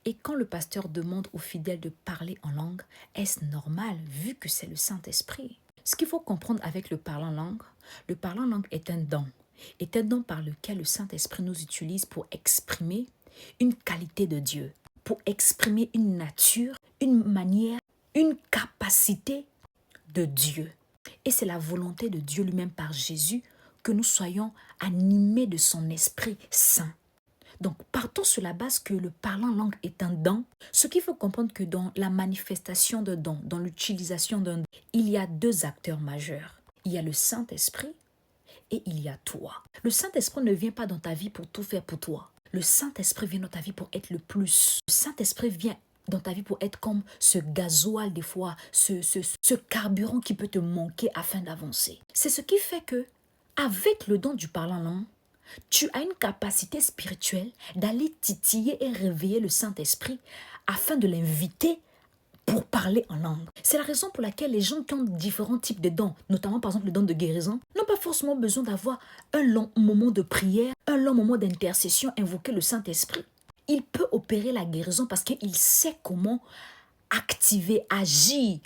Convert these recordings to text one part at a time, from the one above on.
Et quand le pasteur demande aux fidèles de parler en langue, est-ce normal vu que c'est le Saint-Esprit? Ce qu'il faut comprendre avec le parlant langue est un don par lequel le Saint-Esprit nous utilise pour exprimer une qualité de Dieu, pour exprimer une nature, une manière, une capacité de Dieu. Et c'est la volonté de Dieu lui-même par Jésus que nous soyons animés de son Esprit Saint. Donc, partons sur la base que le parlant langue est un don. Ce qu'il faut comprendre que dans la manifestation d'un don, dans l'utilisation d'un don, il y a deux acteurs majeurs. Il y a le Saint-Esprit et il y a toi. Le Saint-Esprit ne vient pas dans ta vie pour tout faire pour toi. Le Saint-Esprit vient dans ta vie pour être le plus. Le Saint-Esprit vient dans ta vie pour être comme ce gasoil des fois, ce carburant qui peut te manquer afin d'avancer. C'est ce qui fait que, avec le don du parlant langue, tu as une capacité spirituelle d'aller titiller et réveiller le Saint-Esprit afin de l'inviter pour parler en langue. C'est la raison pour laquelle les gens qui ont différents types de dons, notamment par exemple le don de guérison, n'ont pas forcément besoin d'avoir un long moment de prière, un long moment d'intercession, invoquer le Saint-Esprit. Il peut opérer la guérison parce qu'il sait comment activer, agir,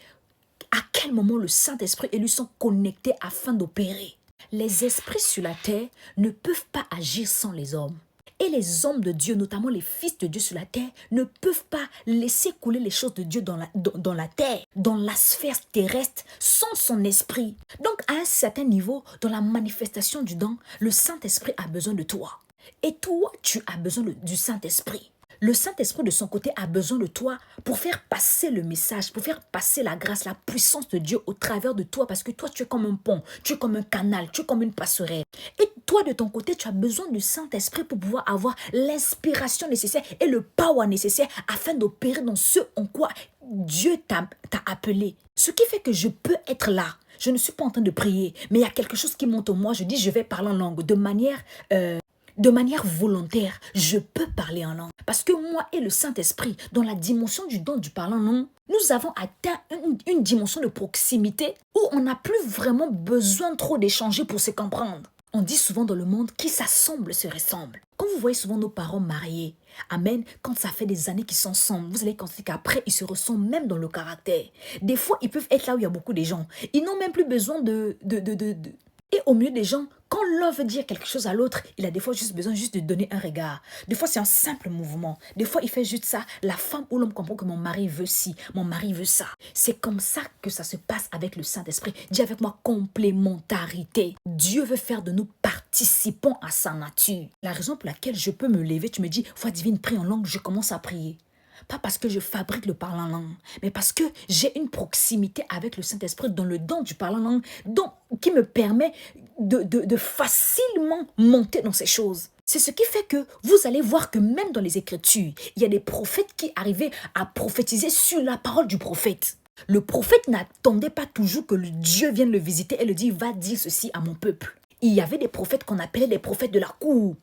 à quel moment le Saint-Esprit et lui sont connectés afin d'opérer. Les esprits sur la terre ne peuvent pas agir sans les hommes. Et les hommes de Dieu, notamment les fils de Dieu sur la terre, ne peuvent pas laisser couler les choses de Dieu dans la terre, dans la sphère terrestre, sans son esprit. Donc, à un certain niveau, dans la manifestation du don, le Saint-Esprit a besoin de toi. Et toi, tu as besoin du Saint-Esprit. Le Saint-Esprit, de son côté, a besoin de toi pour faire passer le message, pour faire passer la grâce, la puissance de Dieu au travers de toi, parce que toi, tu es comme un pont, tu es comme un canal, tu es comme une passerelle. Et toi, de ton côté, tu as besoin du Saint-Esprit pour pouvoir avoir l'inspiration nécessaire et le power nécessaire afin d'opérer dans ce en quoi Dieu t'a appelé. Ce qui fait que je peux être là. Je ne suis pas en train de prier, mais il y a quelque chose qui monte en moi. Je dis, je vais parler en langue de manière volontaire, je peux parler en langue. Parce que moi et le Saint-Esprit, dans la dimension du don du parlant en langue, nous avons atteint une dimension de proximité où on n'a plus vraiment besoin trop d'échanger pour se comprendre. On dit souvent dans le monde qui s'assemble se ressemble. Quand vous voyez souvent nos parents mariés, amen, quand ça fait des années qu'ils sont ensemble, vous allez constater qu'après, ils se ressemblent même dans le caractère. Des fois, ils peuvent être là où il y a beaucoup de gens. Ils n'ont même plus besoin Et au milieu des gens, quand l'un veut dire quelque chose à l'autre, il a des fois juste besoin de donner un regard. Des fois, c'est un simple mouvement. Des fois, il fait juste ça. La femme ou l'homme comprend que mon mari veut ci, mon mari veut ça. C'est comme ça que ça se passe avec le Saint-Esprit. Dis avec moi, complémentarité. Dieu veut faire de nous participants à sa nature. La raison pour laquelle je peux me lever, tu me dis, foi divine, prie en langue, je commence à prier. Pas parce que je fabrique le parlant langue, mais parce que j'ai une proximité avec le Saint-Esprit dans le don du parlant langue, qui me permet de facilement monter dans ces choses. C'est ce qui fait que vous allez voir que même dans les Écritures, il y a des prophètes qui arrivaient à prophétiser sur la parole du prophète. Le prophète n'attendait pas toujours que Dieu vienne le visiter et le dire, va dire ceci à mon peuple. Il y avait des prophètes qu'on appelait les prophètes de la cour.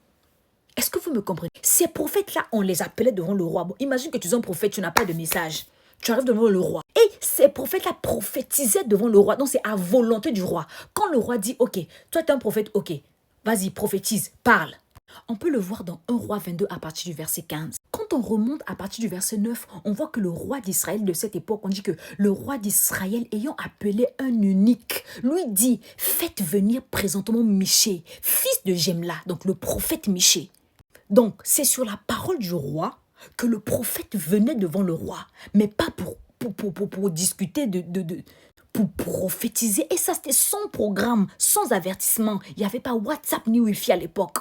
Est-ce que vous me comprenez? Ces prophètes-là, on les appelait devant le roi. Bon, imagine que tu es un prophète, tu n'as pas de message. Tu arrives devant le roi. Et ces prophètes-là prophétisaient devant le roi. Donc, c'est à volonté du roi. Quand le roi dit, ok, toi, tu es un prophète, ok, vas-y, prophétise, parle. On peut le voir dans 1 Roi 22 à partir du verset 15. Quand on remonte à partir du verset 9, on voit que le roi d'Israël de cette époque, on dit que le roi d'Israël ayant appelé un eunuque, lui dit, faites venir présentement Michée, fils de Gemla, donc le prophète Michée. Donc, c'est sur la parole du roi que le prophète venait devant le roi, mais pas pour discuter pour prophétiser. Et ça, c'était sans programme, sans avertissement. Il n'y avait pas WhatsApp ni Wi-Fi à l'époque.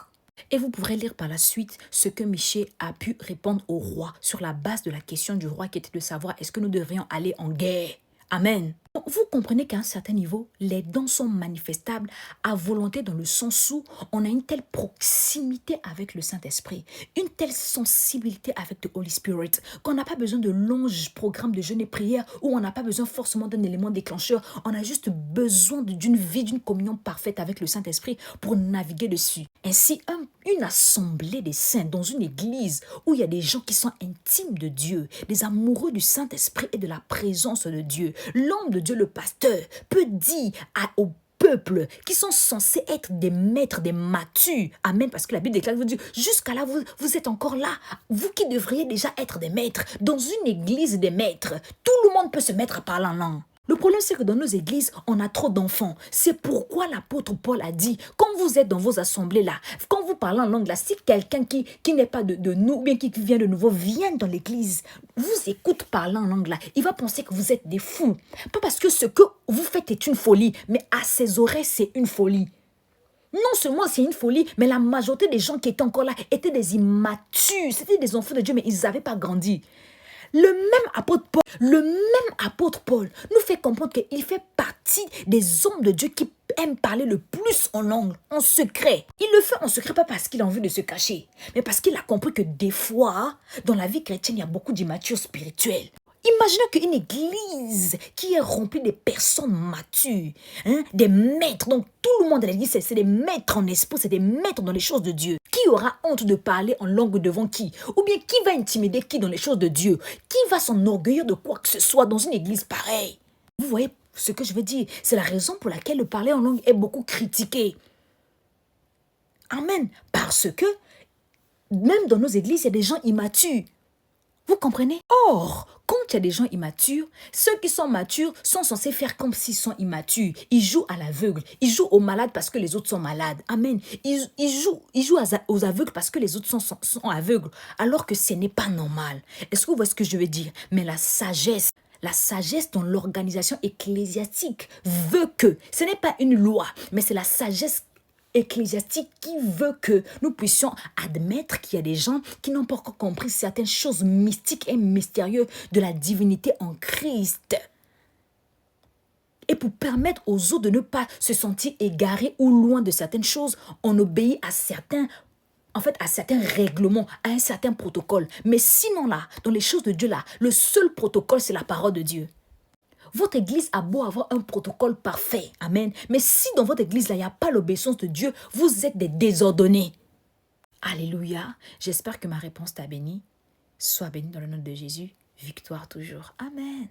Et vous pourrez lire par la suite ce que Michée a pu répondre au roi sur la base de la question du roi qui était de savoir est-ce que nous devrions aller en guerre. Amen. Vous comprenez qu'à un certain niveau, les dons sont manifestables à volonté dans le sens où on a une telle proximité avec le Saint-Esprit, une telle sensibilité avec le Holy Spirit, qu'on n'a pas besoin de longs programmes de jeûne et prière, où on n'a pas besoin forcément d'un élément déclencheur, on a juste besoin d'une vie, d'une communion parfaite avec le Saint-Esprit pour naviguer dessus. Ainsi, une assemblée des saints dans une église où il y a des gens qui sont intimes de Dieu, des amoureux du Saint-Esprit et de la présence de Dieu. L'homme de Dieu, le pasteur, peut dire au peuple qui sont censés être des maîtres, des matures. Amen, parce que la Bible déclare, vous dit, jusqu'à là, vous êtes encore là. Vous qui devriez déjà être des maîtres. Dans une église des maîtres, tout le monde peut se mettre à parler en langue. Le problème, c'est que dans nos églises, on a trop d'enfants. C'est pourquoi l'apôtre Paul a dit, quand vous êtes dans vos assemblées-là, quand vous parlez en langue, là, si quelqu'un qui n'est pas de nous, bien qui vient de nouveau, vient dans l'église, vous écoute parler en langue, là, il va penser que vous êtes des fous. Pas parce que ce que vous faites est une folie, mais à ses oreilles, c'est une folie. Non seulement c'est une folie, mais la majorité des gens qui étaient encore là étaient des immatures. C'était des enfants de Dieu, mais ils n'avaient pas grandi. Le même apôtre Paul nous fait comprendre qu'il fait partie des hommes de Dieu qui aiment parler le plus en langue, en secret. Il le fait en secret pas parce qu'il a envie de se cacher, mais parce qu'il a compris que des fois, dans la vie chrétienne, il y a beaucoup d'immatures spirituels. Imaginez qu'une église qui est remplie de personnes matures, des maîtres, donc tout le monde à l'église, c'est des maîtres en esprit, c'est des maîtres dans les choses de Dieu. Qui aura honte de parler en langue devant qui? Ou bien qui va intimider qui dans les choses de Dieu? Qui va s'enorgueillir de quoi que ce soit dans une église pareille? Vous voyez ce que je veux dire? C'est la raison pour laquelle le parler en langue est beaucoup critiqué. Amen. Parce que même dans nos églises, il y a des gens immatures. Vous comprenez? Or, quand il y a des gens immatures, ceux qui sont matures sont censés faire comme s'ils sont immatures. Ils jouent à l'aveugle. Ils jouent aux malades parce que les autres sont malades. Amen. Ils jouent aux aveugles parce que les autres sont aveugles. Alors que ce n'est pas normal. Est-ce que vous voyez ce que je veux dire? Mais la sagesse dans l'organisation ecclésiastique veut que, ce n'est pas une loi, mais c'est la sagesse ecclésiastique qui veut que nous puissions admettre qu'il y a des gens qui n'ont pas encore compris certaines choses mystiques et mystérieuses de la divinité en Christ. Et pour permettre aux autres de ne pas se sentir égarés ou loin de certaines choses, on obéit à certains règlements, à un certain protocole. Mais sinon là, dans les choses de Dieu là, le seul protocole, c'est la parole de Dieu. Votre église a beau avoir un protocole parfait, amen. Mais si dans votre église, là, il n'y a pas l'obéissance de Dieu, vous êtes des désordonnés. Alléluia. J'espère que ma réponse t'a béni. Sois béni dans le nom de Jésus. Victoire toujours. Amen.